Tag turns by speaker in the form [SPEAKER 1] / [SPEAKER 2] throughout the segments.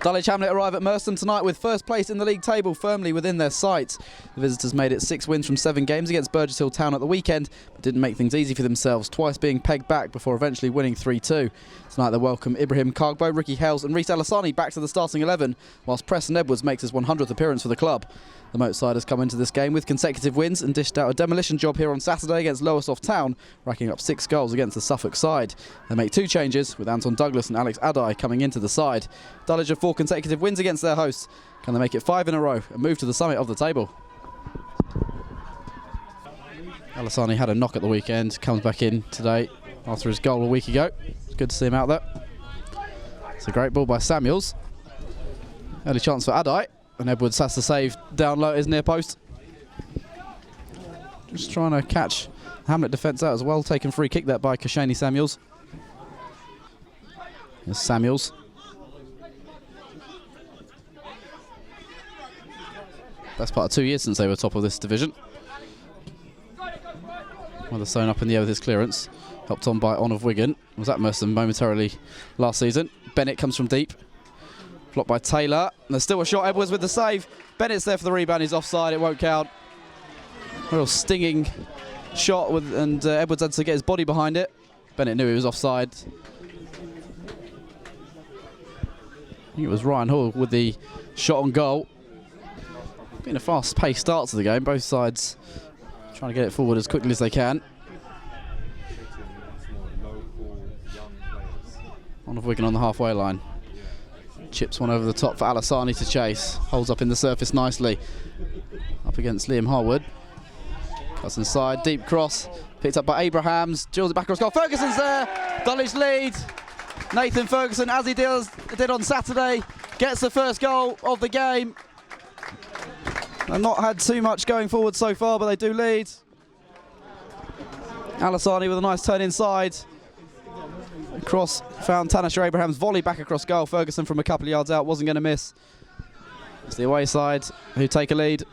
[SPEAKER 1] Dulwich Hamlet arrive at Merstham tonight with first place in the league table firmly within their sights. The visitors made it 6 wins from 7 games against Burgess Hill Town at the weekend, but didn't make things easy for themselves, twice being pegged back before eventually winning 3-2. Tonight they welcome Ibrahim Cargbo, Ricky Hales and Reise Allassani back to the starting 11, whilst Preston Edwards makes his 100th appearance for the club. The Moatside has come into this game with consecutive wins and dished out a demolition job here on Saturday against Lowestoft Town, racking up 6 goals against the Suffolk side. They make 2 changes, with Anton Douglas and Alex Addai coming into the side. Dulwich have 4 consecutive wins against their hosts. Can they make it 5 in a row and move to the summit of the table? Allassani had a knock at the weekend, comes back in today after his goal a week ago. It's good to see him out there. It's a great ball by Samuels. Early chance for Addai. And Edwards has to save down low at his near post. Just trying to catch Hamlet defence out as well. Taken free kick there by Kashani Samuels. Here's Samuels. Best part of 2 years since they were top of this division. Weatherstone up in the air with his clearance. Helped on by On of Wigan. Was at Merstham momentarily last season. Bennett comes from deep. Blocked by Taylor. And there's still a shot. Edwards with the save. Bennett's there for the rebound. He's offside. It won't count. Real stinging shot, and Edwards had to get his body behind it. Bennett knew he was offside. I think it was Ryan Hall with the shot on goal. Been a fast-paced start to the game. Both sides trying to get it forward as quickly as they can. On of Wigan on the halfway line. Chips one over the top for Allassani to chase. Holds up in the surface nicely. Up against Liam Harwood. Cuts inside, deep cross. Picked up by Abrahams. Drills it back across goal. Ferguson's there. Dulwich lead. Nathan Ferguson, as he did on Saturday, gets the first goal of the game. They've not had too much going forward so far, but they do lead. Allassani with a nice turn inside. Cross found Tanasheh Abrahams, volley back across goal. Ferguson from a couple of yards out wasn't going to miss. It's the away side who take a lead.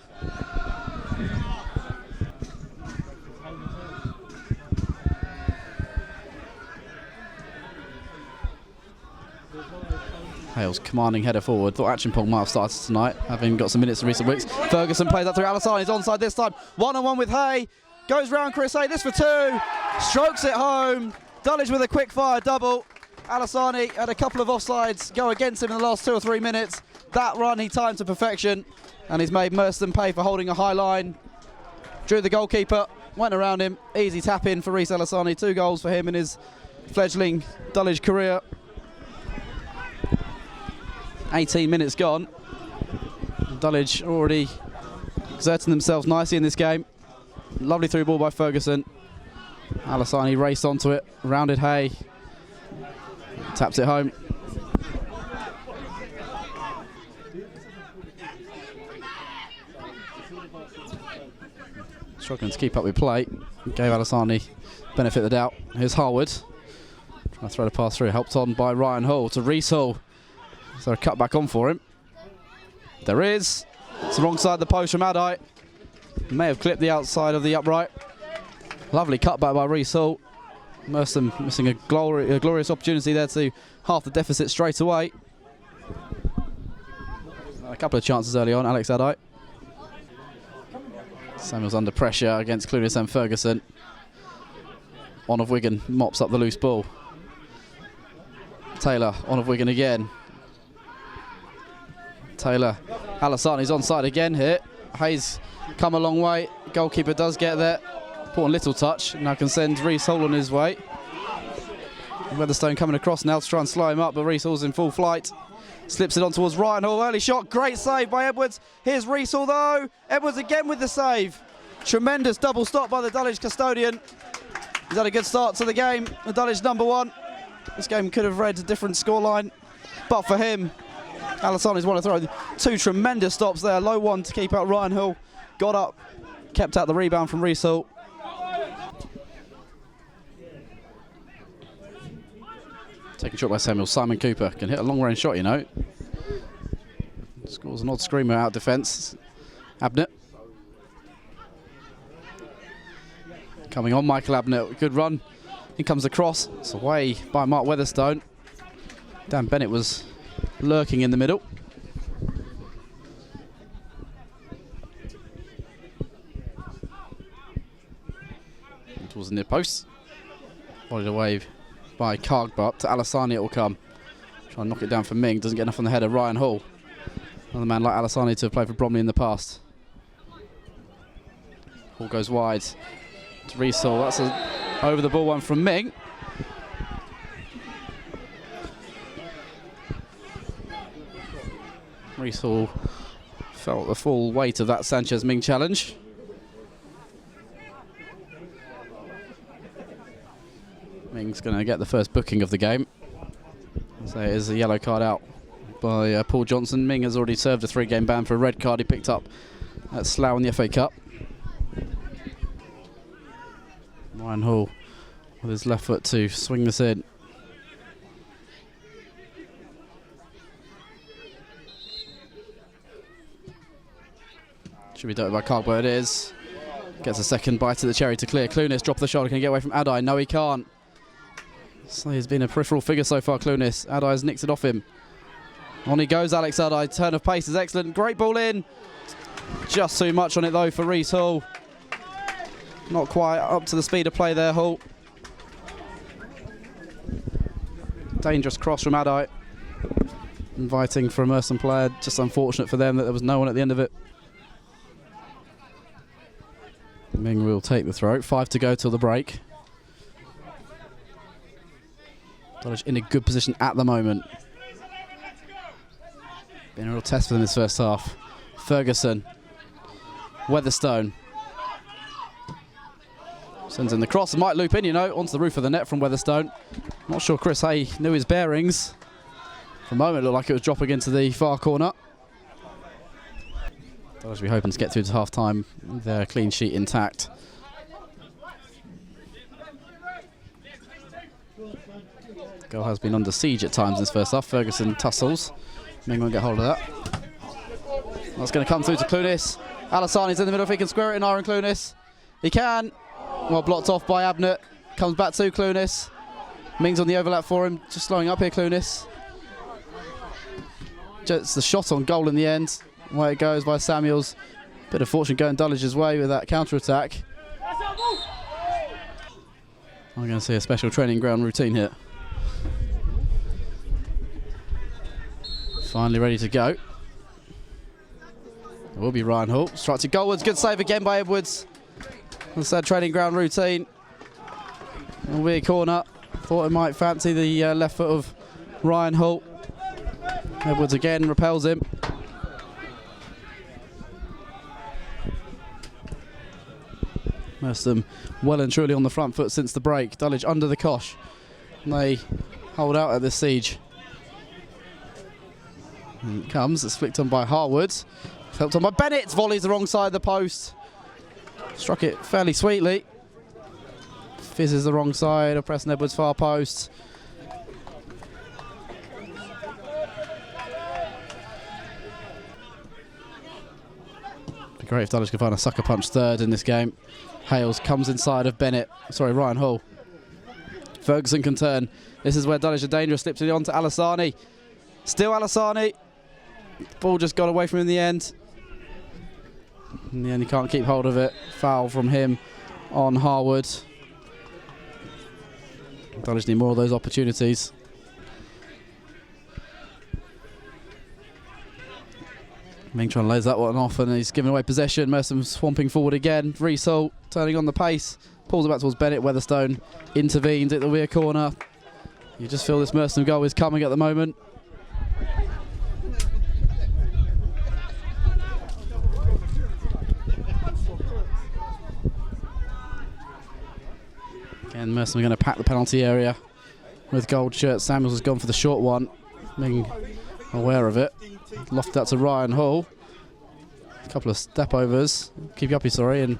[SPEAKER 1] Hales commanding header forward. Thought Achimpong might have started tonight, having got some minutes in recent weeks. Ferguson plays that through. Allassani's onside this time. 1-on-1 with Haigh. Goes round Chris Haigh. This for 2. Strokes it home. Dulwich with a quick fire double. Allassani had a couple of offsides go against him in the last 2 or 3 minutes. That run he timed to perfection, and he's made Merstham pay for holding a high line. Drew the goalkeeper, went around him. Easy tap in for Reise Allassani. 2 goals for him in his fledgling Dulwich career. 18 minutes gone. Dulwich already exerting themselves nicely in this game. Lovely through ball by Ferguson. Allassani raced onto it, rounded Haigh, taps it home. Struggling to keep up with play. Gave Allassani benefit of the doubt. Here's Harwood. Trying to throw the pass through, helped on by Ryan Hall to Reece Hall. So a cut back on for him. There is. It's the wrong side of the post from Addai. May have clipped the outside of the upright. Lovely cutback by Reece Hall. Merstham missing a glorious opportunity there to half the deficit straight away. A couple of chances early on, Alex Addai. Samuels under pressure against Clunis and Ferguson. On of Wigan mops up the loose ball. Taylor, on of Wigan again. Taylor, Allassani's onside again here. Hayes come a long way. Goalkeeper does get there. Important little touch. Now can send Reece Hall on his way. Weatherstone coming across now to try and slow him up, but Reece Hall's in full flight. Slips it on towards Ryan Hall. Early shot. Great save by Edwards. Here's Reece Hall though. Edwards again with the save. Tremendous double stop by the Dulwich custodian. He's had a good start to the game. The Dulwich #1. This game could have read a different scoreline, but for him, Allassani's won a throw. 2 tremendous stops there. Low one to keep out Ryan Hall. Got up, kept out the rebound from Reece Hall. Taking shot by Samuel. Simon Cooper can hit a long range shot, you know. Scores an odd screamer out defence. Abnett. Coming on, Michael Abnett. Good run. In comes the cross. It's away by Mark Weatherstone. Dan Bennett was lurking in the middle. Towards the near post. Volleyed away by Karg, but to Allassani it will come. Try and knock it down for Ming. Doesn't get enough on the header. Ryan Hall. Another man like Allassani to have played for Bromley in the past. Hall goes wide to Reece. That's a over the ball one from Ming. Reece Hall felt the full weight of that Sanchez Ming challenge. Ming's going to get the first booking of the game. So it is a yellow card out by Paul Johnson. Ming has already served a 3-game ban for a red card he picked up at Slough in the FA Cup. Ryan Hall with his left foot to swing this in. Should be dealt with by Karg, but it is. Gets a second bite of the cherry to clear. Clunis drop the shoulder, can he get away from Addai? No, he can't. So he's been a peripheral figure so far, Clunis. Addai's nicked it off him. On he goes, Alex Addai. Turn of pace is excellent. Great ball in. Just too much on it though for Reece Hall. Not quite up to the speed of play there, Hall. Dangerous cross from Addai. Inviting for a Merstham player. Just unfortunate for them that there was no one at the end of it. Ming will take the throw. 5 to go till the break. Dulwich in a good position at the moment. Been a real test for them this first half. Ferguson. Weatherstone. Sends in the cross. Might loop in, you know, onto the roof of the net from Weatherstone. Not sure Chris Haigh knew his bearings. For a moment it looked like it was dropping into the far corner. Dulwich will be hoping to get through to half-time with their clean sheet intact. Goal has been under siege at times in this first half. Ferguson tussles. Ming won't get hold of that. That's going to come through to Clunis. Allassani's in the middle if he can square it in Nyren Clunis. He can. Well, blocked off by Abnett. Comes back to Clunis. Ming's on the overlap for him. Just slowing up here, Clunis. Just the shot on goal in the end. Away it goes by Samuels. Bit of fortune going Dulwich's way with that counter-attack. I'm going to see a special training ground routine here. Finally ready to go. It will be Ryan Hall. Strikes it goalwards. Good save again by Edwards. That's that training ground routine. A weird corner. Thought it might fancy the left foot of Ryan Hall. Edwards again repels him. Merstham well and truly on the front foot since the break. Dulwich under the cosh. And they hold out at this siege. And it comes. It's flicked on by Harwood. Helped on by Bennett. Volleys the wrong side of the post. Struck it fairly sweetly. Fizzes the wrong side of Preston Edwards' far post. It'd be great if Dulwich could find a sucker punch third in this game. Hales comes inside of Bennett. Sorry, Ryan Hall. Ferguson can turn. This is where Dulwich are dangerous. Slips it on to Allassani. Still Allassani. Ball just got away from him in the end. In the end, he can't keep hold of it. Foul from him on Harwood. Dulwich need more of those opportunities. Ming trying to lays that one off and he's giving away possession. Merstham swamping forward again. Reece Hall turning on the pace. Pulls it back towards Bennett. Weatherstone intervenes at the rear corner. You just feel this Merstham goal is coming at the moment. Again, Merstham are going to pack the penalty area with gold shirt. Samuels has gone for the short one. Ming aware of it. Lofted that to Ryan Hall. A couple of step overs. Keep you uppy, sorry, and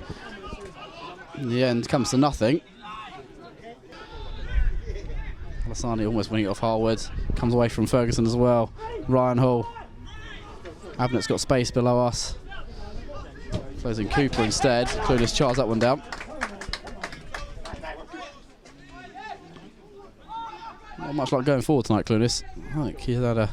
[SPEAKER 1] in the end comes to nothing. Allassani almost winning it off Harwood. Comes away from Ferguson as well. Ryan Hall. Abnett's got space below us. Plays in Cooper instead. Clunis charges that one down. Not much like going forward tonight, Clunis. I think he had a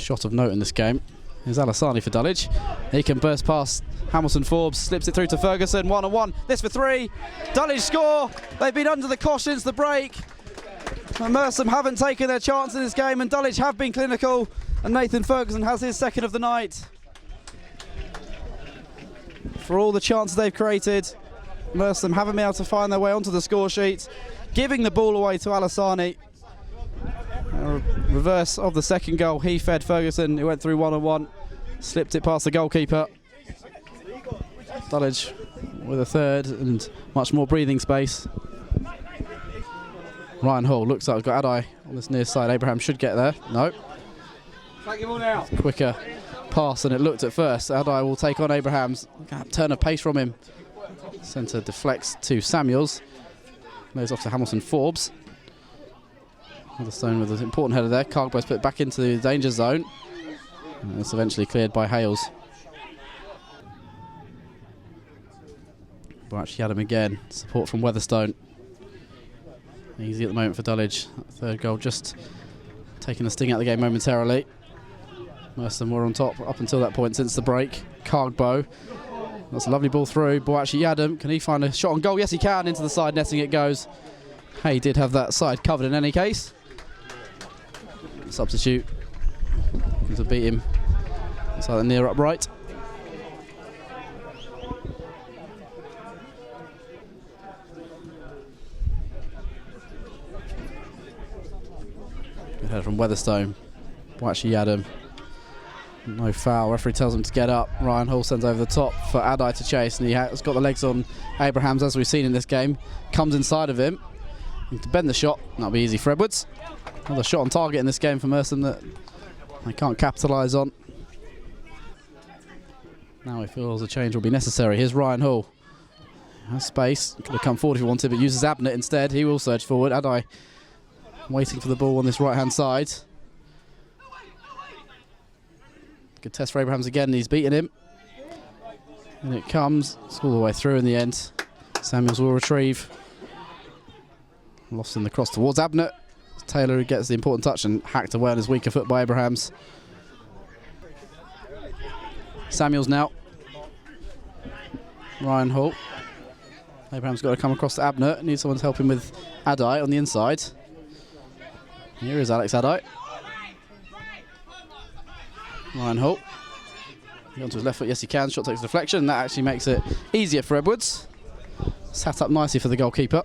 [SPEAKER 1] shot of note in this game is Allassani for Dulwich. He can burst past Hamilton Forbes, slips it through to Ferguson, 1-on-1, this for 3. Dulwich score. They've been under the cosh since the break. Merstham haven't taken their chance in this game, and Dulwich have been clinical, and Nathan Ferguson has his second of the night. For all the chances they've created, Merstham haven't been able to find their way onto the score sheet, giving the ball away to Allassani. Reverse of the second goal, he fed Ferguson, who went through 1-on-1, slipped it past the goalkeeper. Dulwich with a third and much more breathing space. Ryan Hall looks like we've got Addai on this near side. Abraham should get there. No. Quicker pass than it looked at first. Addai will take on Abrahams. Turn of pace from him. Centre deflects to Samuels. Moves off to Hamilton Forbes. Weatherstone with an important header there. Cargbo's put back into the danger zone. And it's eventually cleared by Hales. But actually had him again. Support from Weatherstone. Easy at the moment for Dulwich. Third goal just taking the sting out of the game momentarily. Merstham were on top up until that point since the break. Cargbo. That's a lovely ball through. Boachi Yadam, can he find a shot on goal? Yes, he can. Into the side netting it goes. Haigh did have that side covered in any case. Substitute to beat him inside the near upright. Good header from Weatherstone. Boachi Yadam. No foul. Referee tells him to get up. Ryan Hall sends over the top for Addai to chase, and he has got the legs on Abrahams, as we've seen in this game. Comes inside of him. To bend the shot. That'll be easy for Edwards. Another shot on target in this game for Merstham that they can't capitalise on. Now he feels a change will be necessary. Here's Ryan Hall. Has space. Could have come forward if he wanted, but uses Abnett instead. He will surge forward. Addai waiting for the ball on this right-hand side. Good test for Abrahams again. He's beaten him. And it comes. It's all the way through in the end. Samuels will retrieve. Lost in the cross towards Abnett. Taylor who gets the important touch and hacked away on his weaker foot by Abrahams. Samuels now. Ryan Hall. Abrahams got to come across to Abnett. Needs someone to help him with Addai on the inside. Here is Alex Addai. Ryan Hall. Onto his left foot, yes he can. Shot takes a deflection. That actually makes it easier for Edwards. Sat up nicely for the goalkeeper.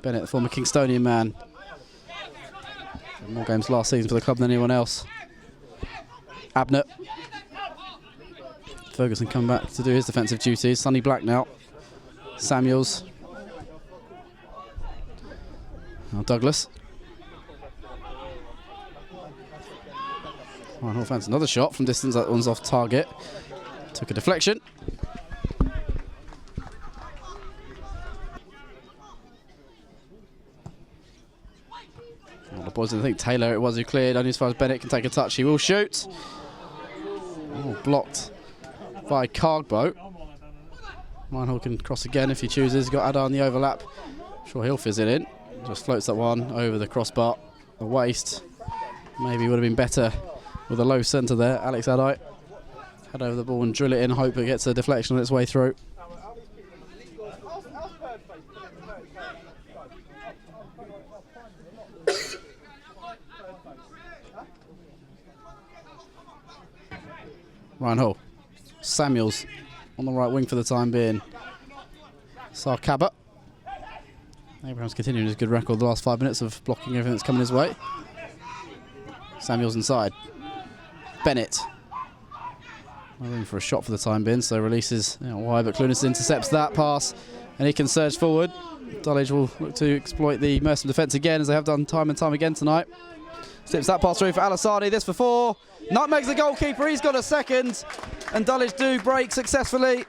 [SPEAKER 1] Bennett, the former Kingstonian man. More games last season for the club than anyone else. Abnett. Ferguson come back to do his defensive duties. Sonny Black now. Samuels. Now Douglas. Ryan Hall finds another shot from distance. That one's off target. Took a deflection. The boys didn't think Taylor it was who cleared. Only as far as Bennett can take a touch, he will shoot. Oh, blocked by Cargbo. Ryan Hall can cross again if he chooses. Got Addai on the overlap. Sure, he'll fizz it in. Just floats that one over the crossbar. The waist. Maybe would have been better with a low centre there. Alex Addai. Head over the ball and drill it in. Hope it gets a deflection on its way through. Ryan Hall. Samuels on the right wing for the time being. Sarkaba. Abrahams continuing his good record the last 5 minutes of blocking everything that's coming his way. Samuels inside. Bennett. No room for a shot for the time being, so releases wide, but Clunis intercepts that pass and he can surge forward. Dulwich will look to exploit the Merstham defence again, as they have done time and time again tonight. Slips that pass through for Allassani. This for 4. Nutmegs the goalkeeper. He's got a second. And Dulwich do break successfully.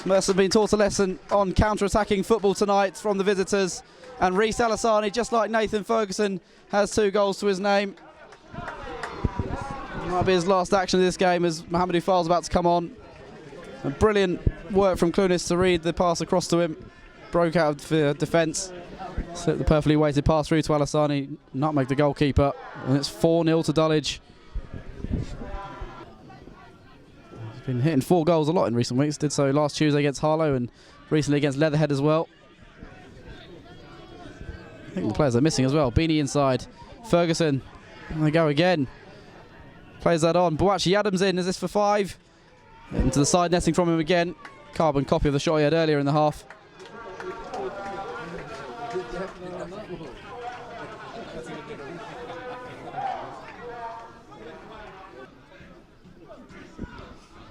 [SPEAKER 1] Merstham been taught a lesson on counter-attacking football tonight from the visitors. And Reise Allassani, just like Nathan Ferguson, has 2 goals to his name. Might be his last action of this game as Mohamed Ufal's about to come on. A brilliant work from Clunis to read the pass across to him. Broke out of the defence. Slip the perfectly weighted pass through to Allassani, nutmeg the goalkeeper, and it's 4-0 to Dulwich. He's been hitting 4 goals a lot in recent weeks, did so last Tuesday against Harlow and recently against Leatherhead as well. I think the players are missing as well. Beanie inside, Ferguson, and they go again. Plays that on, Boachi Adams in, is this for 5? Into the side netting from him again. Carbon copy of the shot he had earlier in the half.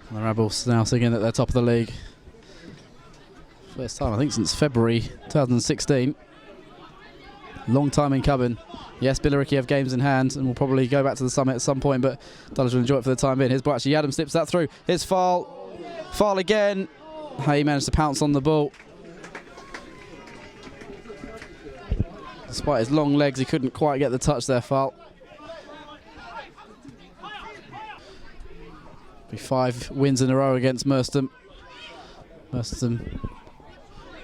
[SPEAKER 1] And the Rebels now singing at the top of the league. First time I think since February 2016. Long time in coming. Yes, Billericay have games in hand and will probably go back to the summit at some point, but Dulwich will enjoy it for the time being. Here's Boachi Adams, slips that through. Here's foul. Foul again. Haigh managed to pounce on the ball. Despite his long legs, he couldn't quite get the touch there, foul. Be 5 wins in a row against Merstham. Merstham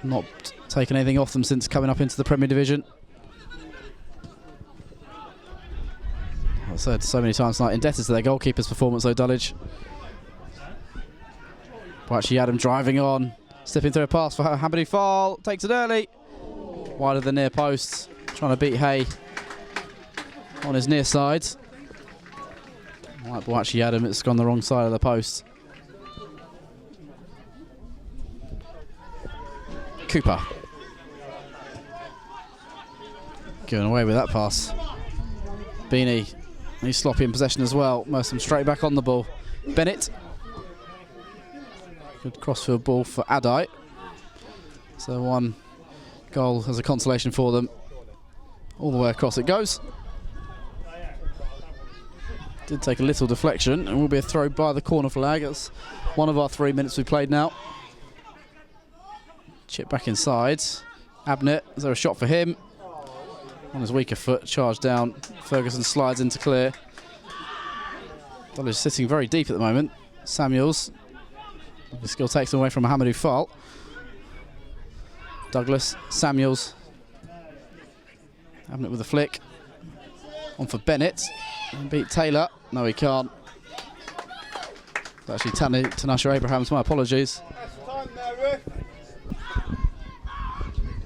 [SPEAKER 1] not taken anything off them since coming up into the Premier Division. I've said so many times tonight, indebted to their goalkeeper's performance though, Dulwich. Boachi Adam driving on, slipping through a pass for Hamadi Fall, takes it early. Wide of the near post, trying to beat Haigh on his near side. Like Boachi Adam, it's gone the wrong side of the post. Cooper. Going away with that pass. Beanie, he's sloppy in possession as well. Merstham straight back on the ball. Bennett. Good crossfield ball for Addai. So 1 goal as a consolation for them. All the way across it goes. Did take a little deflection and will be a throw by the corner flag. It's one of our 3 minutes we've played now. Chip back inside. Abnett, is there a shot for him? On his weaker foot, charged down. Ferguson slides into clear. Dulwich sitting very deep at the moment. Samuels. The skill takes him away from Mohamed Ufal. Douglas, Samuels. Abnett with a flick. On for Bennett. And beat Taylor. No, he can't. It's actually Tanasheh Abrahams, my apologies.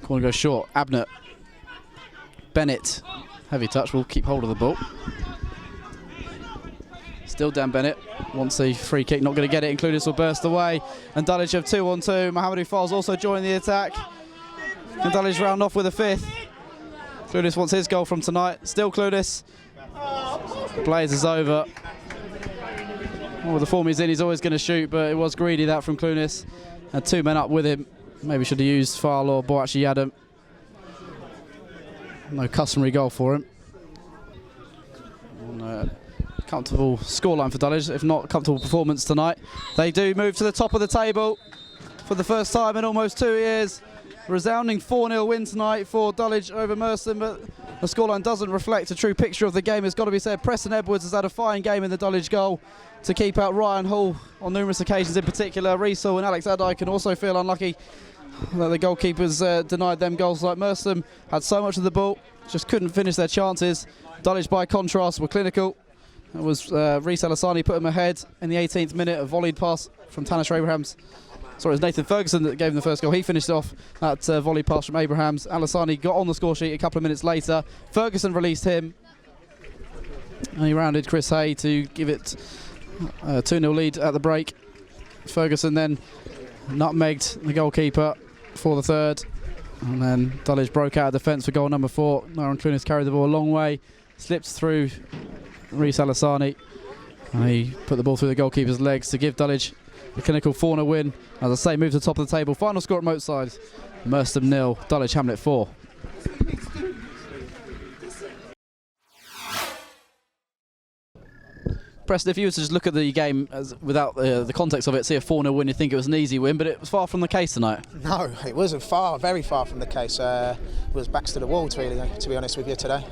[SPEAKER 1] Corner goes short. Abnett. Bennett. Heavy touch, will keep hold of the ball. Still Dan Bennett. Wants a free kick, not going to get it. Clunis will burst away. And Dulwich have 2-on-2. Mohamed Ufal's also joined the attack. And Dulwich round off with a 5th. Clunis wants his goal from tonight. Still Clunis. Blaze is over. Well, with the form he's in, he's always going to shoot, but it was greedy that from Clunis. And 2 men up with him. Maybe should have used Fal or Boachi Adam. No customary goal for him. Comfortable scoreline for Dulwich, if not comfortable performance tonight. They do move to the top of the table for the first time in almost 2 years. Resounding 4-0 win tonight for Dulwich over Merstham, but the scoreline doesn't reflect a true picture of the game. It's got to be said, Preston Edwards has had a fine game in the Dulwich goal to keep out Ryan Hall on numerous occasions, in particular. Reece and Alex Addai can also feel unlucky that the goalkeepers denied them goals. Like Merstham had so much of the ball, just couldn't finish their chances. Dulwich, by contrast, were clinical. It was Reise Allassani put him ahead in the 18th minute, a volleyed pass from Tanasheh Abrahams. Sorry, it was Nathan Ferguson that gave him the first goal. He finished off that volley pass from Abrahams. Allassani got on the score sheet a couple of minutes later. Ferguson released him. And he rounded Chris Haigh to give it a 2-0 lead at the break. Ferguson then nutmegged the goalkeeper for the 3rd. And then Dulwich broke out of defence for goal number 4. Nyren Clunis carried the ball a long way. Slipped through Reise Allassani. And he put the ball through the goalkeeper's legs to give Dulwich a clinical 4-0 win. As I say, move to the top of the table. Final score at Moatside. Merstham 0, Dulwich Hamlet 4. Preston, if you were to just look at the game without the context of it, see a 4-0 win, you'd think it was an easy win, but it was far from the case tonight.
[SPEAKER 2] No, it wasn't very far from the case. It was backs to the wall, really, to be honest with you today.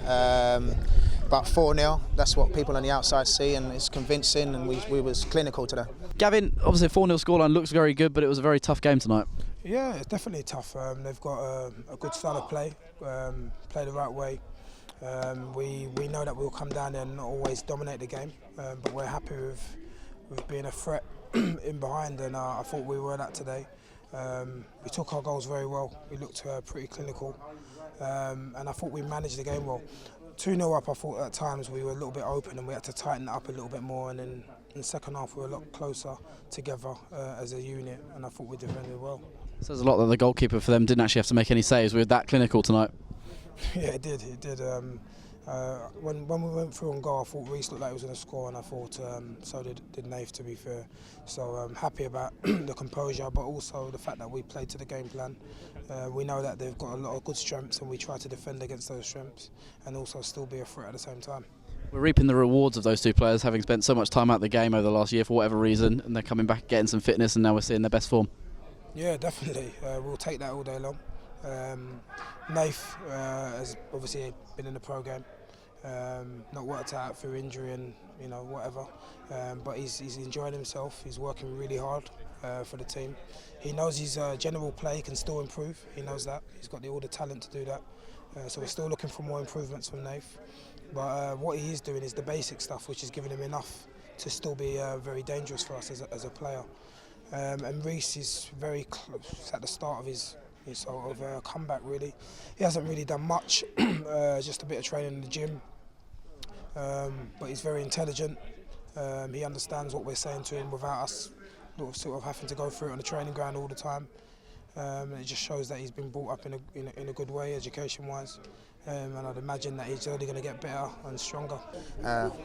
[SPEAKER 2] But 4-0, that's what people on the outside see, and it's convincing, and we was clinical today.
[SPEAKER 1] Gavin, obviously a 4-0 scoreline looks very good, but it was a very tough game tonight.
[SPEAKER 3] Yeah, it's definitely tough. They've got a good style of play, play the right way. We know that we'll come down there and not always dominate the game, but we're happy with being a threat in behind, and I thought we were that today. We took our goals very well. We looked pretty clinical, and I thought we managed the game well. 2-0 up, I thought at times we were a little bit open and we had to tighten it up a little bit more, and then in the second half we were a lot closer together as a unit, and I thought we defended well.
[SPEAKER 1] It says a lot that the goalkeeper for them didn't actually have to make any saves. We were that clinical tonight.
[SPEAKER 3] Yeah, it did. When we went through on goal, I thought Reece looked like he was going to score, and I thought so did Nath, to be fair. So I'm happy about the composure, but also the fact that we played to the game plan. We know that they've got a lot of good strengths, and we try to defend against those strengths and also still be a threat at the same time.
[SPEAKER 1] We're reaping the rewards of those two players, having spent so much time out of the game over the last year for whatever reason, and they're coming back getting some fitness, and now we're seeing their best form.
[SPEAKER 3] Yeah, definitely. We'll take that all day long. Nath has obviously been in the programme, not worked out through injury and whatever, but he's enjoying himself. He's working really hard for the team. He knows his general play can still improve. He knows that. He's got all the talent to do that. So we're still looking for more improvements from Nath. But what he is doing is the basic stuff, which is giving him enough to still be very dangerous for us as a player. And Reece is very close at the start of his sort of comeback, really. He hasn't really done much, just a bit of training in the gym. But he's very intelligent. He understands what we're saying to him without us sort of having to go through it on the training ground all the time. And it just shows that he's been brought up in a good way, education-wise. And I'd imagine that he's only going to get better and stronger.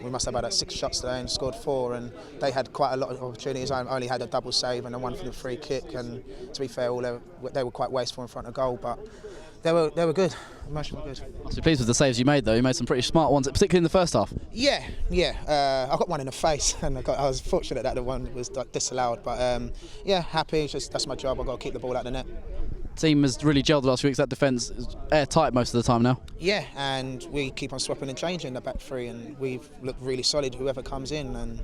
[SPEAKER 2] We must have had 6 shots today and scored 4, and they had quite a lot of opportunities. I only had a double save and a one for the free kick, and to be fair, they were quite wasteful in front of goal, but they were good, emotionally good.
[SPEAKER 1] Must be pleased with the saves you made, though. You made some pretty smart ones, particularly in the first half.
[SPEAKER 2] Yeah. I got one in the face, and I was fortunate that the one was disallowed. But yeah, happy. That's my job. I've got to keep the ball out the net.
[SPEAKER 1] Team has really gelled the last few weeks. That defence is airtight most of the time now.
[SPEAKER 2] Yeah, and we keep on swapping and changing the back three, and we've looked really solid. Whoever comes in, and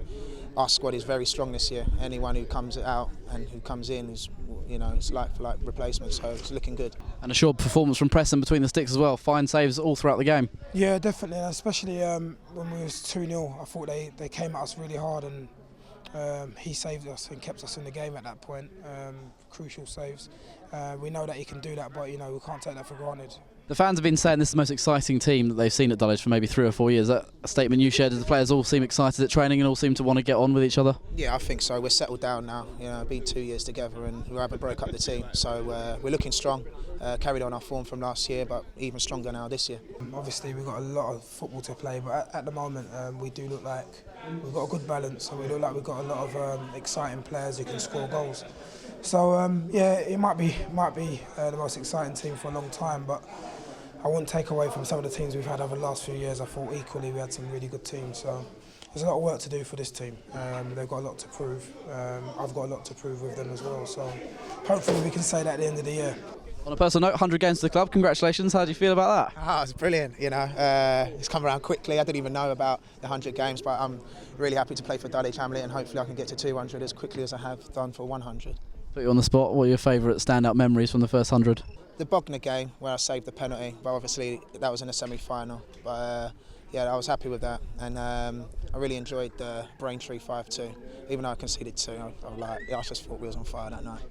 [SPEAKER 2] our squad is very strong this year. Anyone who comes out and who comes in is, it's like for like replacement. So it's looking good. And
[SPEAKER 1] a sure performance from Preston between the sticks as well. Fine saves all throughout the game.
[SPEAKER 3] Yeah, definitely. Especially when we was 2-0, I thought they came at us really hard, and he saved us and kept us in the game at that point. Crucial saves. We know that he can do that, but we can't take that for granted.
[SPEAKER 1] The fans have been saying this is the most exciting team that they've seen at Dulwich for maybe 3 or 4 years. Is that a statement you shared? As the players all seem excited at training and all seem to want to get on with each other?
[SPEAKER 2] Yeah, I think so. We're settled down now. Been 2 years together, and we haven't broke up the team. So we're looking strong. Carried on our form from last year, but even stronger now this year. Obviously, we've got a lot of football to play, but at the moment, we do look like we've got a good balance, and we look like we've got a lot of exciting players who can score goals. So yeah, it might be the most exciting team for a long time, but I wouldn't take away from some of the teams we've had over the last few years. I thought equally we had some really good teams. So there's a lot of work to do for this team. They've got a lot to prove. I've got a lot to prove with them as well. So hopefully we can say that at the end of the year.
[SPEAKER 1] On a personal note, 100 games to the club. Congratulations. How do you feel about that?
[SPEAKER 2] It's brilliant. It's come around quickly. I didn't even know about the 100 games, but I'm really happy to play for Dulwich Hamlet, and hopefully I can get to 200 as quickly as I have done for 100.
[SPEAKER 1] Put you on the spot. What are your favourite standout memories from the first 100?
[SPEAKER 2] The Bognor game where I saved the penalty, but obviously that was in a semi-final. But yeah, I was happy with that, and I really enjoyed the Braintree 5-2. Even though I conceded 2, I just thought we was on fire that night.